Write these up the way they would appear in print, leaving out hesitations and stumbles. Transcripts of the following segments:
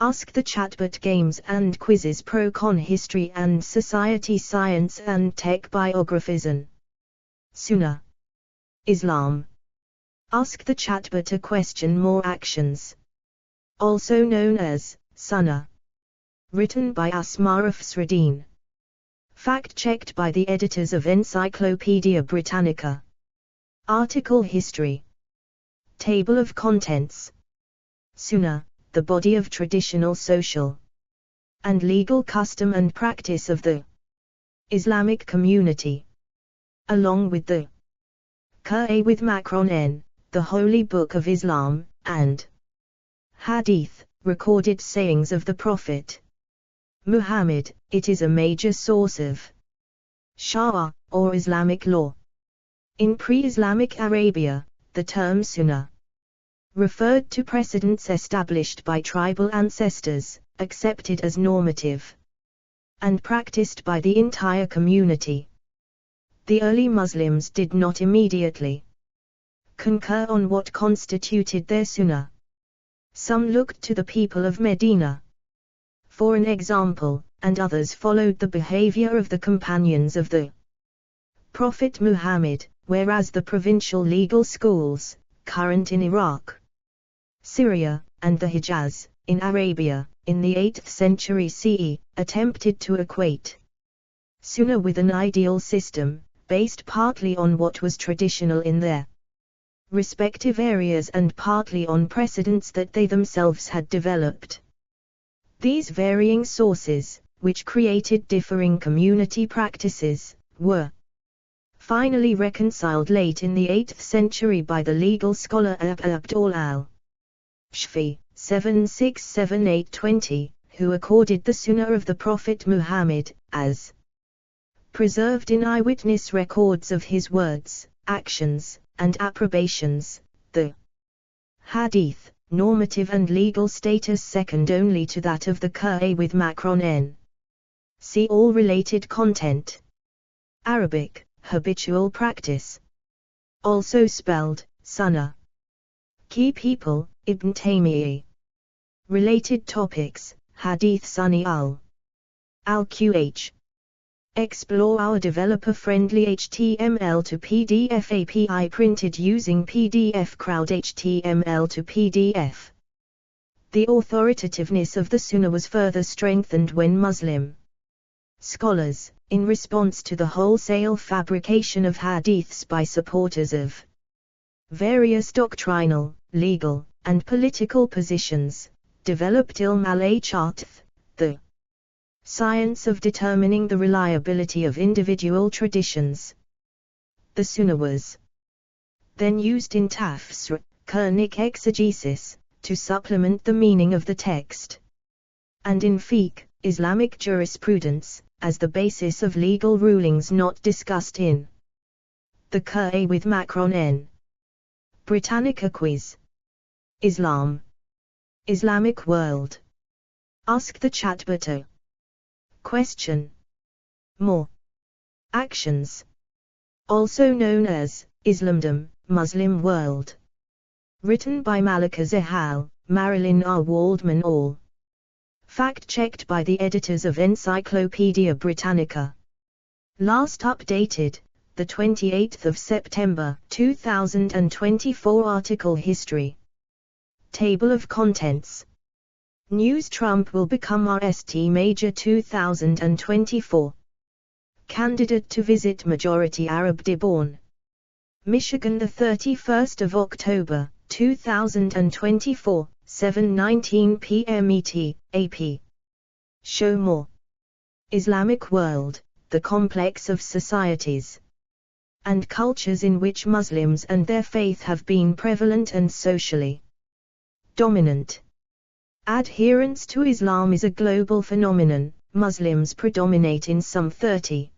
Ask the Chatbot games and quizzes pro-con history and society science and tech biographies and Sunnah. Islam. Ask the Chatbot a question, more actions. Also known as Sunnah. Written by Asma Afsruddin. Fact-checked by the editors of Encyclopedia Britannica. Article history. Table of contents. Sunnah, the body of traditional social and legal custom and practice of the Islamic community, along with the Quran with Macron N, the Holy Book of Islam, and Hadith, recorded sayings of the Prophet Muhammad. It is a major source of Sharia, or Islamic law. In pre-Islamic Arabia, the term Sunnah referred to precedents established by tribal ancestors, accepted as normative, and practiced by the entire community. The early Muslims did not immediately concur on what constituted their Sunnah. Some looked to the people of Medina for an example, and others followed the behavior of the companions of the Prophet Muhammad, whereas the provincial legal schools, current in Iraq, Syria, and the Hijaz, in Arabia, in the 8th century CE, attempted to equate Sunnah with an ideal system, based partly on what was traditional in their respective areas and partly on precedents that they themselves had developed. These varying sources, which created differing community practices, were finally reconciled late in the 8th century by the legal scholar Abdul al-Shfi, 767-820, who accorded the Sunnah of the Prophet Muhammad, as preserved in eyewitness records of his words, actions, and approbations, the Hadith, normative and legal status second only to that of the Quran with Macron N. See all related content. Arabic, habitual practice. Also spelled, Sunnah. Key people, Ibn Taymiyyah. Related topics, Hadith Sunni al-QH. Explore our developer-friendly HTML to PDF API printed using PDF Crowd HTML to PDF. The authoritativeness of the Sunnah was further strengthened when Muslim scholars, in response to the wholesale fabrication of hadiths by supporters of various doctrinal, legal, and political positions, developed ilm al-Hadith, the science of determining the reliability of individual traditions. The Sunnah was then used in tafsir, Quranic exegesis, to supplement the meaning of the text, and in fiqh, Islamic jurisprudence, as the basis of legal rulings not discussed in the Quran with Macron N. Britannica quiz. Islam. Islamic world. Ask the Chatbot a question. More actions. Also known as Islamdom, Muslim world. Written by Malika Zahal, Marilyn R. Waldman al. Fact-checked by the editors of Encyclopedia Britannica. Last updated, the 28th of September, 2024. Article history. Table of contents. News: Trump will become RST Major 2024. Candidate to visit majority Arab Dearborn, Michigan, the 31st of October, 2024, 7:19 p.m. ET, AP. Show more. Islamic world, the complex of societies and cultures in which Muslims and their faith have been prevalent and socially dominant. Adherence to Islam is a global phenomenon. Muslims predominate in some 30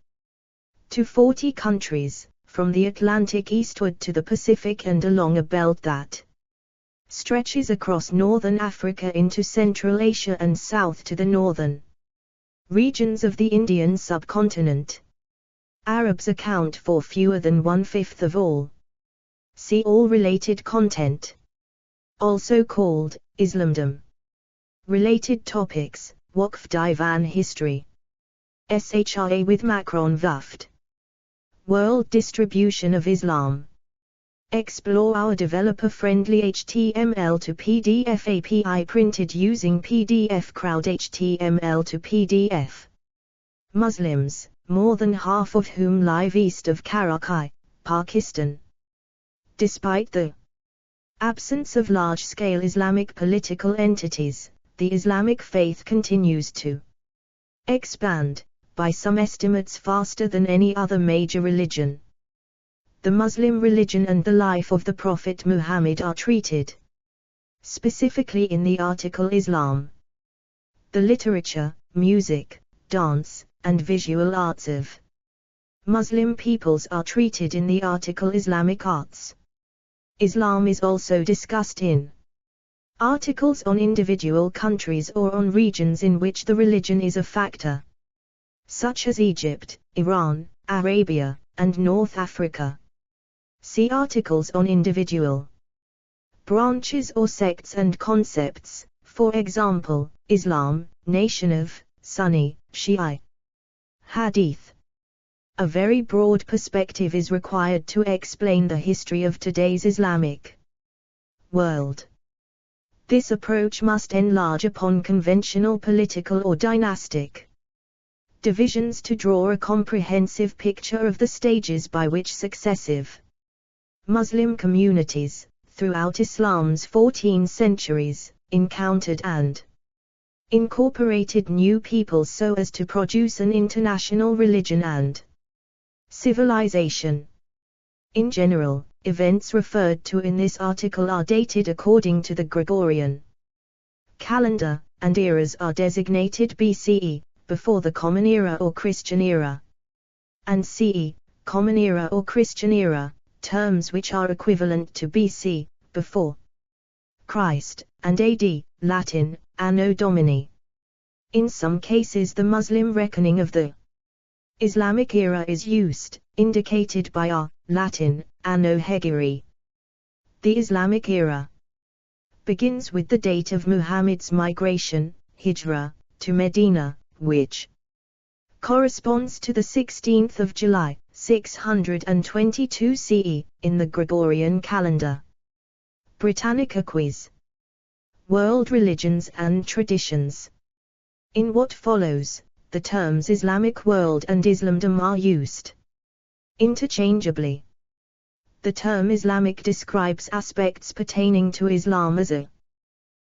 to 40 countries, from the Atlantic eastward to the Pacific and along a belt that stretches across northern Africa into Central Asia and south to the northern regions of the Indian subcontinent. Arabs account for fewer than 1/5 of all. See all related content. Also called Islamdom. Related topics: Waqf Divan history. SHRA with Macron Vuft. World distribution of Islam. Explore our developer-friendly HTML to PDF API printed using PDF Crowd HTML to PDF. Muslims, more than half of whom live east of Karachi, Pakistan. Despite the absence of large-scale Islamic political entities, the Islamic faith continues to expand, by some estimates faster than any other major religion. The Muslim religion and the life of the Prophet Muhammad are treated specifically in the article Islam. The literature, music, dance, and visual arts of Muslim peoples are treated in the article Islamic arts. Islam is also discussed in articles on individual countries or on regions in which the religion is a factor, such as Egypt, Iran, Arabia, and North Africa. See articles on individual branches or sects and concepts, for example, Islam, Nation of, Sunni, Shi'i. Hadith. A very broad perspective is required to explain the history of today's Islamic world. This approach must enlarge upon conventional political or dynastic divisions to draw a comprehensive picture of the stages by which successive Muslim communities, throughout Islam's 14 centuries, encountered and incorporated new peoples so as to produce an international religion and civilization. In general, events referred to in this article are dated according to the Gregorian calendar, and eras are designated BCE, before the Common Era or Christian Era, and CE, Common Era or Christian Era, terms which are equivalent to BC, before Christ, and AD, Latin, Anno Domini. In some cases the Muslim reckoning of the Islamic era is used, indicated by R, Latin, Anno Hegiri. The Islamic era begins with the date of Muhammad's migration, Hijrah, to Medina, which corresponds to the 16th of July, 622 CE, in the Gregorian calendar. Britannica quiz. World religions and traditions. In what follows, the terms Islamic world and Islamdom are used interchangeably. The term Islamic describes aspects pertaining to Islam as a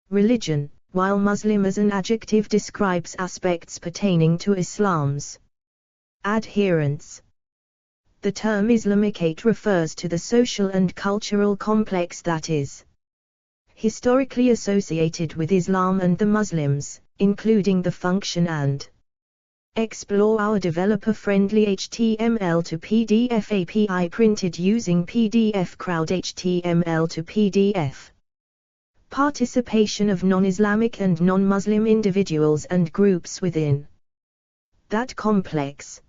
religion, while Muslim as an adjective describes aspects pertaining to Islam's adherents. The term Islamicate refers to the social and cultural complex that is historically associated with Islam and the Muslims, including the function and explore our developer-friendly HTML to PDF API printed using PDF Crowd HTML to PDF. Participation of non-Islamic and non-Muslim individuals and groups within that complex.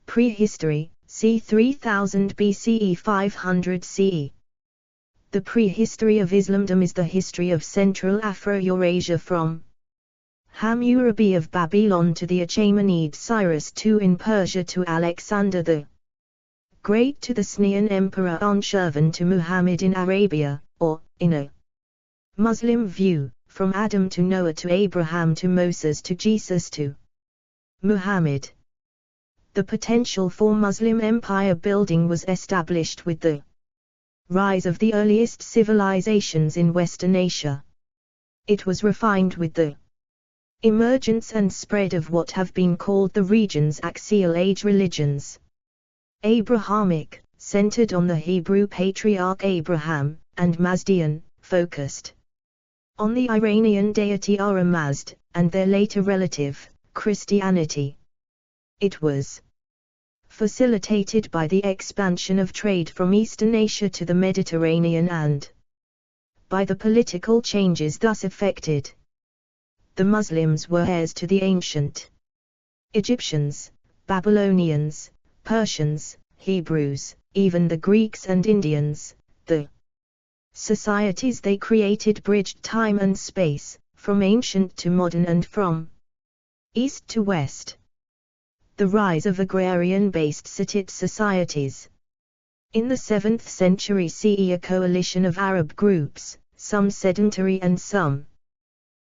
Prehistory, c. 3000 BCE 500 CE. The prehistory of Islamdom is the history of Central Afro-Eurasia from Hammurabi of Babylon to the Achaemenid Cyrus II in Persia to Alexander the Great to the Snean Emperor Anushirvan to Muhammad in Arabia, or, in a Muslim view, from Adam to Noah to Abraham to Moses to Jesus to Muhammad. The potential for Muslim empire building was established with the rise of the earliest civilizations in Western Asia. It was refined with the emergence and spread of what have been called the region's axial age religions. Abrahamic, centered on the Hebrew patriarch Abraham, and Mazdian, focused on the Iranian deity Ahura Mazd, and their later relative, Christianity. It was facilitated by the expansion of trade from Eastern Asia to the Mediterranean and by the political changes thus effected. The Muslims were heirs to the ancient Egyptians, Babylonians, Persians, Hebrews, even the Greeks and Indians. The societies they created bridged time and space, from ancient to modern and from east to west. The rise of agrarian-based Sittite societies. In the 7th century CE, a coalition of Arab groups, some sedentary and some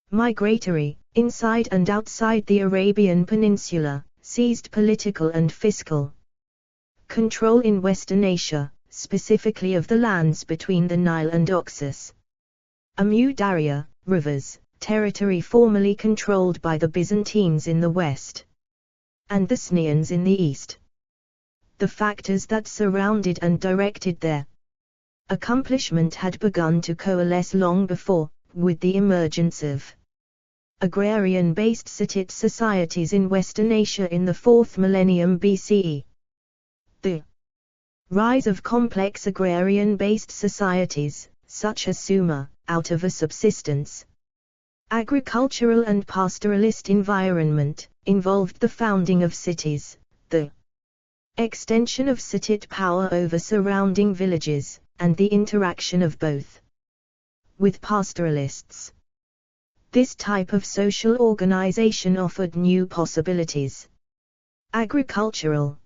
migratory, inside and outside the Arabian Peninsula, seized political and fiscal control in Western Asia, specifically of the lands between the Nile and Oxus. Amu Darya, rivers, territory formerly controlled by the Byzantines in the west, and the Sneans in the east. The factors that surrounded and directed their accomplishment had begun to coalesce long before, with the emergence of agrarian-based Sittite societies in Western Asia in the 4th millennium BCE. The rise of complex agrarian-based societies, such as Sumer, out of a subsistence, agricultural and pastoralist environment, involved the founding of cities, the extension of Sittite power over surrounding villages, and the interaction of both with pastoralists. This type of social organization offered new possibilities. Agricultural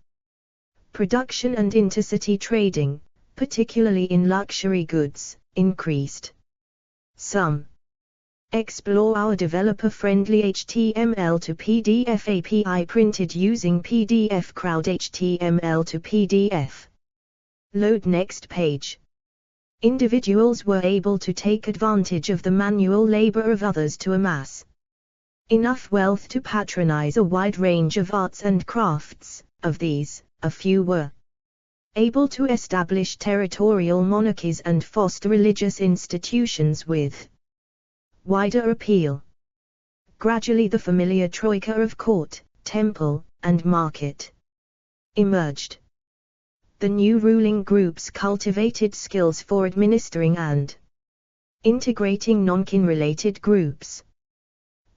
production and intercity trading, particularly in luxury goods, increased. Some explore our developer-friendly HTML to PDF API printed using PDF Crowd HTML to PDF. Load next page. Individuals were able to take advantage of the manual labor of others to amass enough wealth to patronize a wide range of arts and crafts. Of these, a few were able to establish territorial monarchies and foster religious institutions with wider appeal. Gradually the familiar troika of court, temple, and market emerged. The new ruling groups cultivated skills for administering and integrating non-kin-related groups.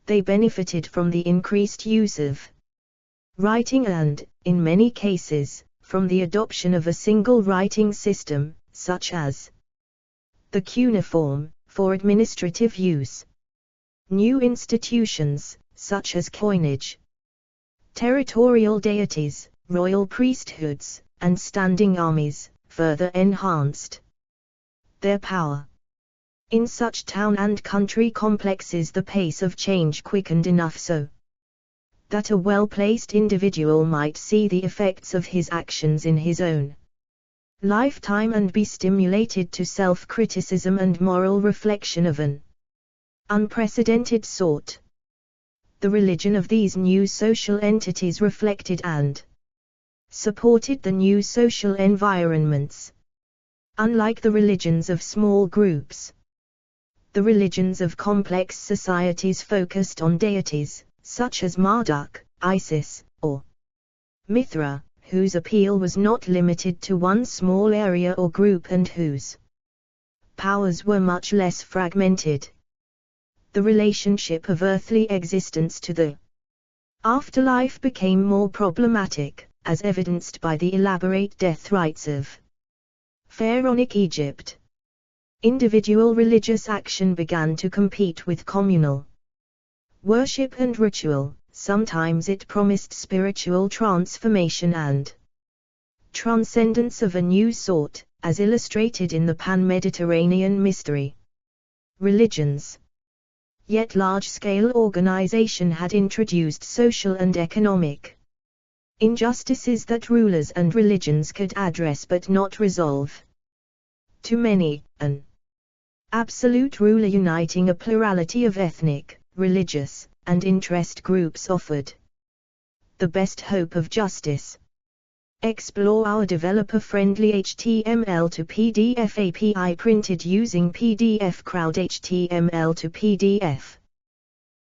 They benefited from the increased use of writing and, in many cases, from the adoption of a single writing system, such as the cuneiform, for administrative use. New institutions, such as coinage, territorial deities, royal priesthoods, and standing armies, further enhanced their power. In such town and country complexes the pace of change quickened enough so that a well-placed individual might see the effects of his actions in his own lifetime and be stimulated to self-criticism and moral reflection of an unprecedented sort. The religion of these new social entities reflected and supported the new social environments. Unlike the religions of small groups, the religions of complex societies focused on deities, such as Marduk, Isis, or Mithra, whose appeal was not limited to one small area or group and whose powers were much less fragmented. The relationship of earthly existence to the afterlife became more problematic, as evidenced by the elaborate death rites of pharaonic Egypt. Individual religious action began to compete with communal worship and ritual. Sometimes it promised spiritual transformation and transcendence of a new sort, as illustrated in the Pan-Mediterranean mystery religions. Yet large-scale organization had introduced social and economic injustices that rulers and religions could address but not resolve. To many, an absolute ruler uniting a plurality of ethnic, religious, and interest groups offered the best hope of justice. Explore our developer-friendly HTML to PDF API printed using PDF Crowd HTML to PDF.